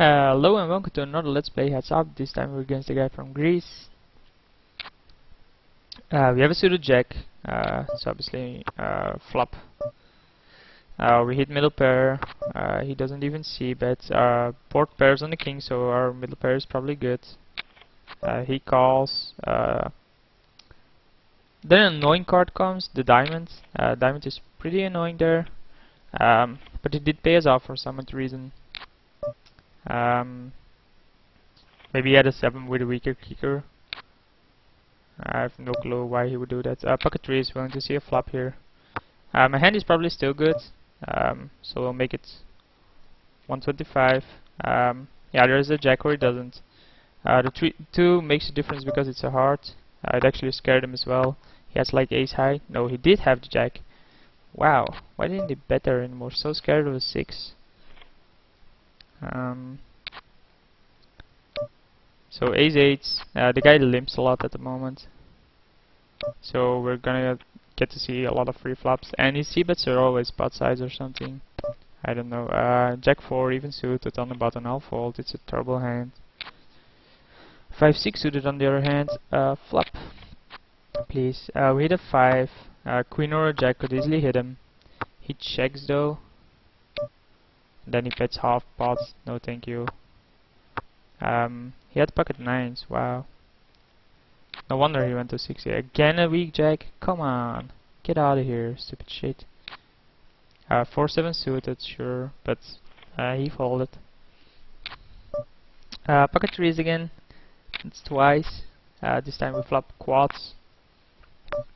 Hello and welcome to another Let's Play Heads Up. This time we're against the guy from Greece. We have a suited jack, so obviously flop. We hit middle pair, he doesn't even see bets. Board pairs on the king, so our middle pair is probably good. He calls. Then an annoying card comes, the diamond. Diamond is pretty annoying there, but it did pay us off for some odd reason. Maybe he had a 7 with a weaker kicker. I have no clue why he would do that. Pocket 3 is willing to see a flop here. My hand is probably still good, so we'll make it 125. Yeah, there's a jack or he doesn't. The 2 makes a difference because it's a heart. It actually scared him as well. He has like ace high. No, he did have the jack. Wow, why didn't he bet there anymore? So scared of a 6. So ace 8, the guy limps a lot at the moment, so we're gonna get to see a lot of free flops, and his c-bets are always pot size or something, I don't know. Jack 4 even suited on the button, I'll fold, it's a terrible hand. 5-6 suited on the other hand, flop, please. We hit a 5, queen or a jack could easily hit him. He checks though, then he bets half pots, no thank you. He had pocket 9s, wow. No wonder he went to 60. Again a weak jack? Come on, get out of here, stupid shit. 4-7 suited, sure, but he folded. Pocket 3s again, it's twice. This time we flop quads.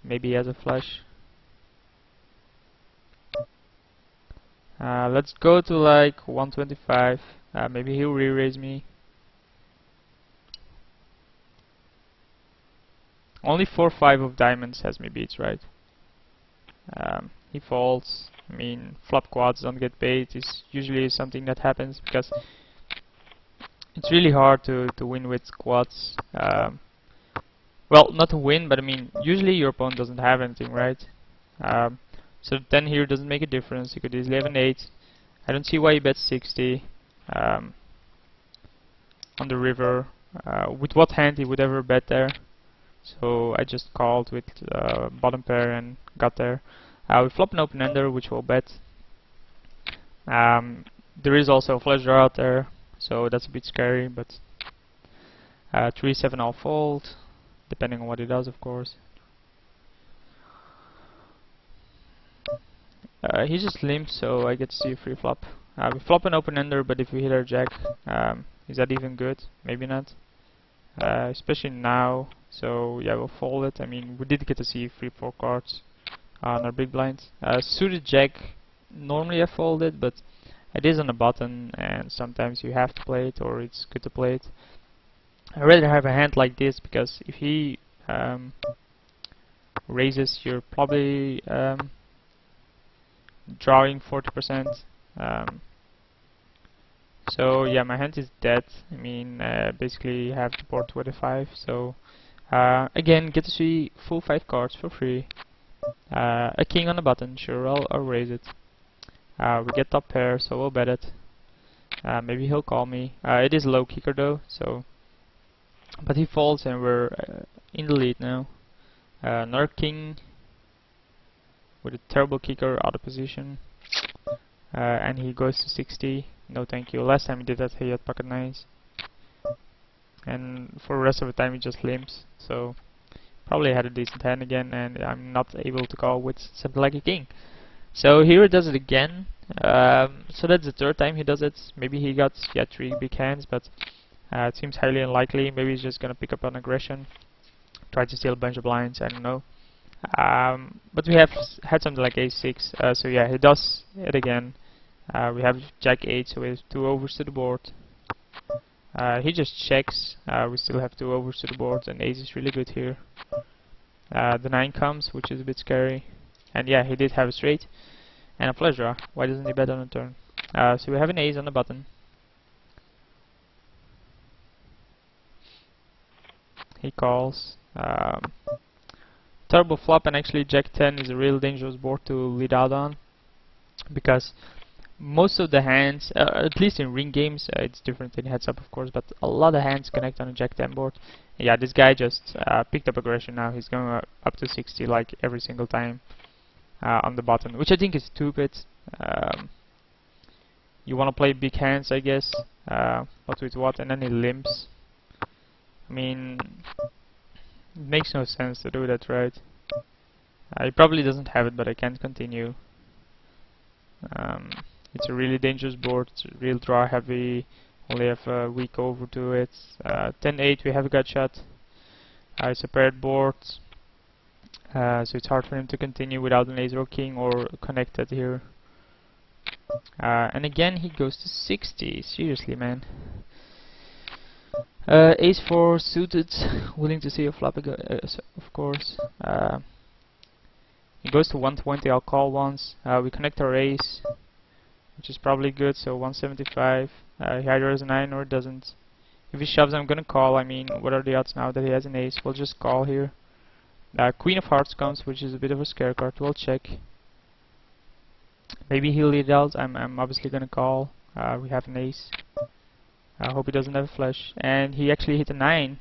Maybe he has a flush. Let's go to like 125. Maybe he'll re-raise me. Only 4-5 of diamonds has me beats, right? He folds. I mean, flop quads don't get paid is usually something that happens because it's really hard to win with quads. Well, not to win, but I mean, usually your opponent doesn't have anything, right? So 10 here doesn't make a difference. You could easily have an 8. I don't see why he bets 60 on the river. With what hand he would ever bet there? So I just called with bottom pair and got there. We flop an open ender, which we'll bet. There is also a flush draw out there, so that's a bit scary. But 3-7 I'll fold, depending on what he does, of course. He just limps, so I get to see a free flop. We flop an open ender, but if we hit our jack, is that even good? Maybe not. Especially now. So yeah, we'll fold it. I mean, we did get to see 3-4 cards on our big blinds. Suited jack, normally I fold it, but it is on the button, and sometimes you have to play it, or it's good to play it. I'd rather have a hand like this because if he raises, you're probably drawing 40%. So yeah, my hand is dead. I mean, basically have the board 25. So again, get to see full 5 cards for free. A king on the button, sure, I'll raise it. We get top pair, so we'll bet it. Maybe he'll call me. It is low kicker though, so. But he folds and we're in the lead now. Another king with a terrible kicker out of position. And he goes to 60. No thank you. Last time he did that he had pocket 9s. And for the rest of the time he just limps. So probably had a decent hand again, and I'm not able to call with something like a king. So here he does it again. So that's the 3rd time he does it. Maybe he got 3 big hands, but it seems highly unlikely. Maybe he's just gonna pick up on aggression, try to steal a bunch of blinds, I don't know. But we have had something like ace 6, so yeah, he does it again. We have jack 8, so we have 2 overs to the board. He just checks. We still have 2 overs to the board, and ace is really good here. The 9 comes, which is a bit scary. And yeah, he did have a straight and a flush draw. Why doesn't he bet on the turn? So we have an ace on the button. He calls. Terrible flop, and actually jack 10 is a real dangerous board to lead out on, because most of the hands, at least in ring games, it's different in heads up of course, but a lot of hands connect on a Jack 10 board. Yeah, this guy just picked up aggression now. He's going up to 60 like every single time on the button, which I think is stupid. You want to play big hands, I guess, but with what? And then he limps. I mean, it makes no sense to do that, right? He probably doesn't have it, but I can't continue. It's a really dangerous board. It's real draw heavy. Only have a weak over to it. 10-8, we have a gut shot. It's a paired board, so it's hard for him to continue without an ace or king or connected here. And again, he goes to 60. Seriously, man. Ace 4 suited, willing to see a flop again, of course. He goes to 120. I'll call once. We connect our ace, which is probably good, so 175. He either has a 9 or doesn't. If he shoves, I'm gonna call. I mean, what are the odds now that he has an ace? We'll just call here. Queen of hearts comes, which is a bit of a scare card. We'll check. Maybe he'll lead out. I'm obviously gonna call. We have an ace. I hope he doesn't have a flush. And he actually hit a 9.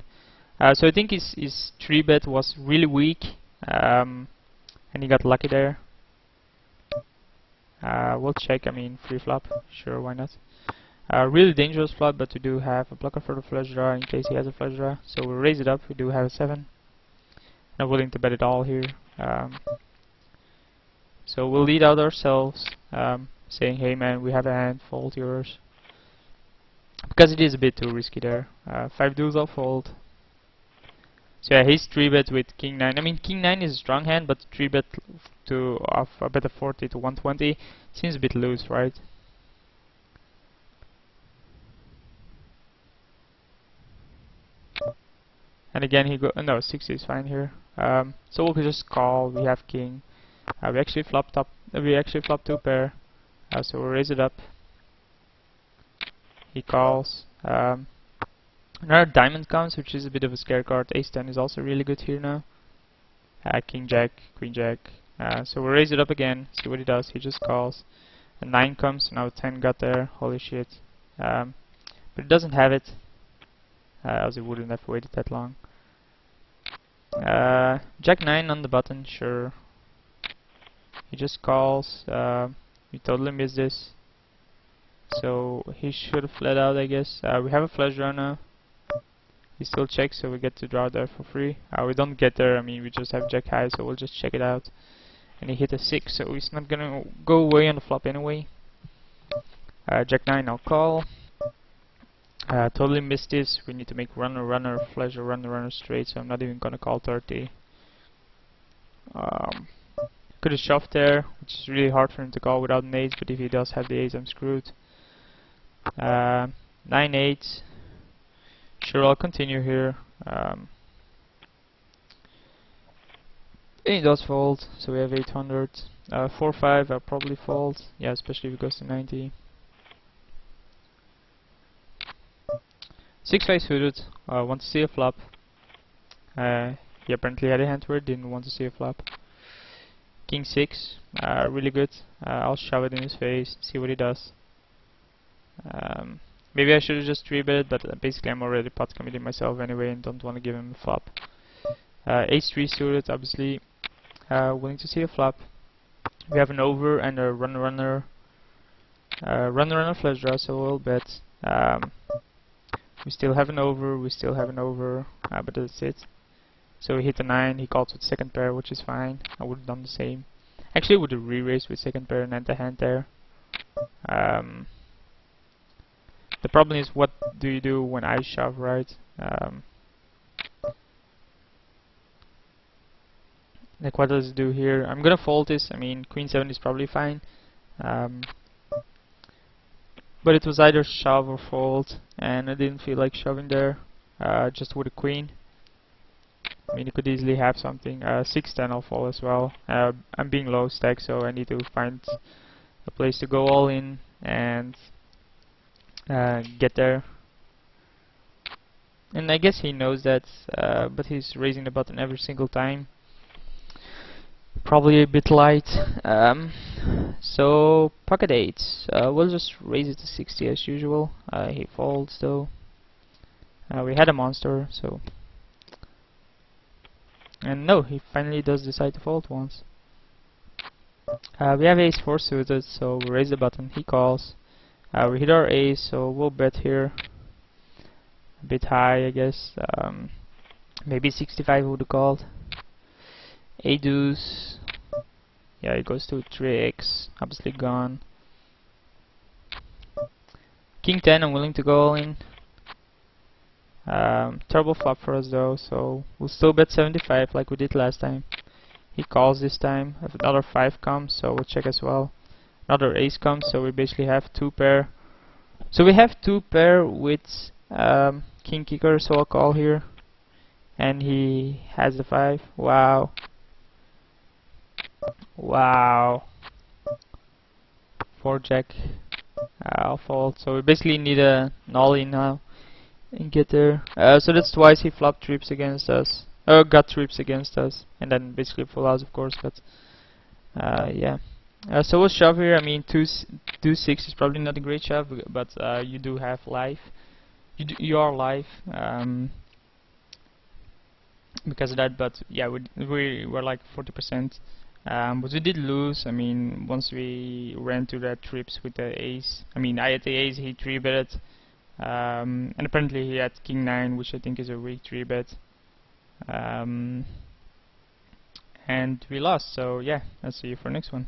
So I think his 3-bet was really weak. And he got lucky there. We'll check. I mean, free flop. Sure, why not? Really dangerous flop, but we do have a blocker for the flush draw in case he has a flush draw. So we'll raise it up. We do have a 7. Not willing to bet it all here. So we'll lead out ourselves, saying, hey man, we have a hand, fold yours. Because it is a bit too risky there. 5 deuce, I'll fold. So yeah, he's 3-bet with king 9. I mean, king 9 is a strong hand, but 3-bet to off a bet of 40 to 120 seems a bit loose, right? And again, he no, 60 is fine here. So we'll just call. We have king. We actually flopped up. We actually flopped 2 pair. So we'll raise it up. He calls. Another diamond comes, which is a bit of a scare card. Ace 10 is also really good here now. King jack, queen jack. So we'll raise it up again. See what he does. He just calls. A 9 comes. Now 10 got there. Holy shit. But it doesn't have it. Else it wouldn't have waited that long. Jack 9 on the button, sure. He just calls. We totally missed this. So he should have fled out, I guess. We have a flush draw now. He still checks, so we get to draw there for free. We don't get there, I mean, we just have jack high, so we'll just check it out. And he hit a 6, so he's not gonna go away on the flop anyway. Jack 9, I'll call. Totally missed this. We need to make runner, runner, flush, or runner, runner straight, so I'm not even gonna call 30. Could have shoved there, which is really hard for him to call without an ace, but if he does have the ace, I'm screwed. 9-8. Sure, I'll continue here. He does fold, so we have 800. 4-5, I'll probably fold. Yeah, especially if it goes to 90. 6-5 suited. Want to see a flop. He apparently had a hand where it didn't want to see a flop. King 6, really good. I'll shove it in his face, see what he does. Maybe I should have just 3-bet, but basically I'm already pot committing myself anyway and don't want to give him a flop. Ace 3 suited, obviously. Willing to see a flop. We have an over and a runner flush draw, so we'll bet. We still have an over, but that's it. So he hit a 9, he calls with second pair, which is fine. I would have done the same. Actually, I would have re-raised with second pair and end the hand there. The problem is, what do you do when I shove, right? Like, what does it do here? I'm gonna fold this. I mean, queen 7 is probably fine. But it was either shove or fold, and I didn't feel like shoving there, just with a queen. I mean, you could easily have something. 6-10 I'll fold as well. I'm being low stack, so I need to find a place to go all in and get there. And I guess he knows that, but he's raising the button every single time. Probably a bit light. So pocket eights. We'll just raise it to 60 as usual. He folds though. We had a monster, so. And no, he finally does decide to fold once. We have ace 4 suited, so we raise the button. He calls. We hit our ace, so we'll bet here. A bit high, I guess. Maybe 65 would have called. A deuce. Yeah, it goes to 3x. Obviously gone. King 10, I'm willing to go all in. Turbo flop for us though, so we'll still bet 75 like we did last time. He calls this time. If another 5 comes, so we'll check as well. Another ace comes, so we basically have 2 pair. So we have 2 pair with king kicker, so I'll call here. And he has the 5. Wow. Wow. 4 jack. I'll fold. So we basically need a nollie now and get there. So that's twice he flopped trips against us. Got trips against us, and then basically full house, of course. But yeah. So we'll shove here. I mean, 2-6 is probably not a great shove, but you do have life. You are live because of that. But yeah, we were like 40%. But we did lose. I mean, once we ran to that trips with the ace. I mean, I had the ace. He 3-betted, and apparently he had king 9, which I think is a weak 3-bet. And we lost. So yeah, I'll see you for next one.